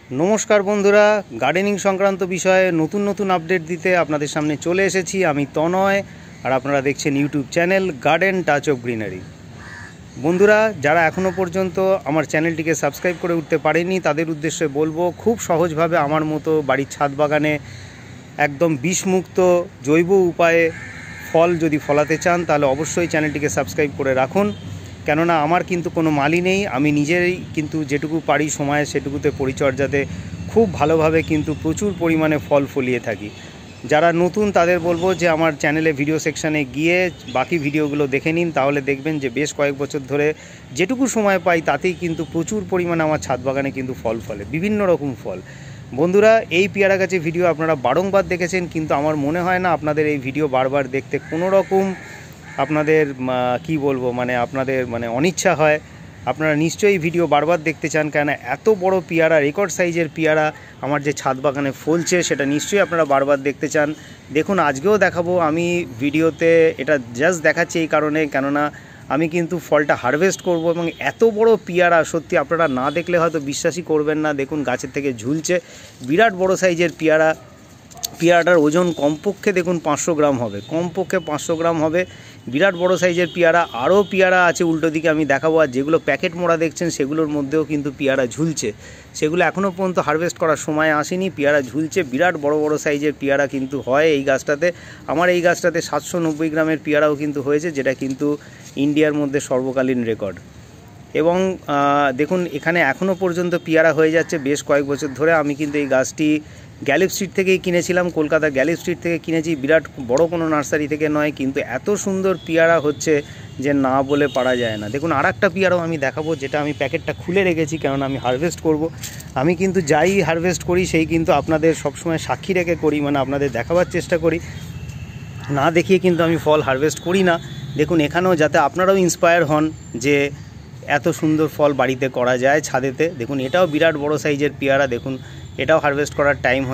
नमस्कार बंधुरा गार्डनिंग संक्रांत विषये नतून नतून अपडेट दीते आपनादेर सामने चले एसेछि आमि तनय और आपनारा देखछेन यूट्यूब चैनल गार्डन टाच अफ ग्रीनारि। बंधुरा जारा एखोनो पर्यन्त आमार चैनलटिके सबस्क्राइब करे उठते पारेनि तादेर उद्देश्ये बोलबो खूब सहजभावे आमार मतो बाड़ीर छाद बागाने एकदम विषमुक्त जैव उपाये फल यदि फलाते चान ताहले अवश्यई चैनलटिके सबस्क्राइब करे राखुन। केनना आमार किन्तु कोनो माली नेই, आमी निजेई किन्तु जेटुकु पारी समय सेटुकुते परिचर्याते खूब भालोभावे किन्तु प्रचुर परिमाणे फल फलिए थाकी। যারা নতুন তাদের বলবো যে আমার চ্যানেলে ভিডিও সেকশনে গিয়ে বাকি ভিডিওগুলো দেখে নিন, তাহলে দেখবেন যে বেশ কয়েক বছর ধরে যেটুকু সময় পাই তাতেই কিন্তু প্রচুর পরিমাণে আমার ছাদ বাগানে কিন্তু ফল ফলে, বিভিন্ন রকম ফল। বন্ধুরা এই পেয়ারা গাছের ভিডিও আপনারা বারংবার দেখেছেন, কিন্তু আমার মনে হয় না আপনাদের এই ভিডিও বারবার দেখতে কোনো রকম আপনাদের কি বলবো মানে আপনাদের মানে অনিচ্ছা হয়। আপনারা নিশ্চয়ই ভিডিও বারবার দেখতে চান, কেন এত বড় পেয়ারা, রেকর্ড সাইজের পেয়ারা আমার যে ছাদ বাগানে ফলছে সেটা নিশ্চয়ই আপনারা বারবার দেখতে চান। দেখুন আজকেও দেখাবো আমি ভিডিওতে, এটা জাস্ট দেখাচ্ছি এই কারণে কেননা আমি কিন্তু ফলটা হারভেস্ট করব এবং এত বড় পেয়ারা সত্যি আপনারা না দেখলে হয়তো বিশ্বাসই করবেন না। দেখুন গাছের থেকে ঝুলছে, বিরাট বড় সাইজের পেয়ারা। পেয়ারাটার ওজন কমপক্ষে দেখুন 500 গ্রাম হবে, কমপক্ষে 500 গ্রাম হবে। বিরাট বড় সাইজের পেয়ারা। আরও পেয়ারা আছে উল্টো দিকে আমি দেখাবো, আর যেগুলো প্যাকেট মোড়া দেখছেন সেগুলোর মধ্যেও কিন্তু পেয়ারা ঝুলছে, সেগুলো এখনও পর্যন্ত হারভেস্ট করার সময় আসেনি। পেয়ারা ঝুলছে, বিরাট বড় বড় সাইজের পেয়ারা কিন্তু হয় এই গাছটাতে। আমার এই গাছটাতে 790 গ্রামের পেয়ারাও কিন্তু হয়েছে, যেটা কিন্তু ইন্ডিয়ার মধ্যে সর্বকালীন রেকর্ড। এবং দেখুন এখানে এখনও পর্যন্ত পেয়ারা হয়ে যাচ্ছে বেশ কয়েক বছর ধরে। আমি কিন্তু এই গাছটি গ্যালিপ স্ট্রিট থেকেই কিনেছিলাম, কলকাতা গ্যালিপ স্ট্রিট থেকে কিনেছি, বিরাট বড় কোনো নার্সারি থেকে নয়। কিন্তু এত সুন্দর পেয়ারা হচ্ছে যে না বলে পারা যায় না। দেখুন আর একটা পেয়ারাও আমি দেখাবো, যেটা আমি প্যাকেটটা খুলে রেখেছি কেননা আমি হারভেস্ট করব। আমি কিন্তু যাই হারভেস্ট করি সেই কিন্তু আপনাদের সবসময় সাক্ষী রেখে করি, মানে আপনাদের দেখাবার চেষ্টা করি, না দেখিয়ে কিন্তু আমি ফল হারভেস্ট করি না। দেখুন এখানেও যাতে আপনারাও ইন্সপায়ার হন যে এত সুন্দর ফল বাড়িতে করা যায় ছাদেতে। দেখুন এটাও বিরাট বড় সাইজের পেয়ারা, দেখুন এটাও হারভেস্ট করার টাইম হয়।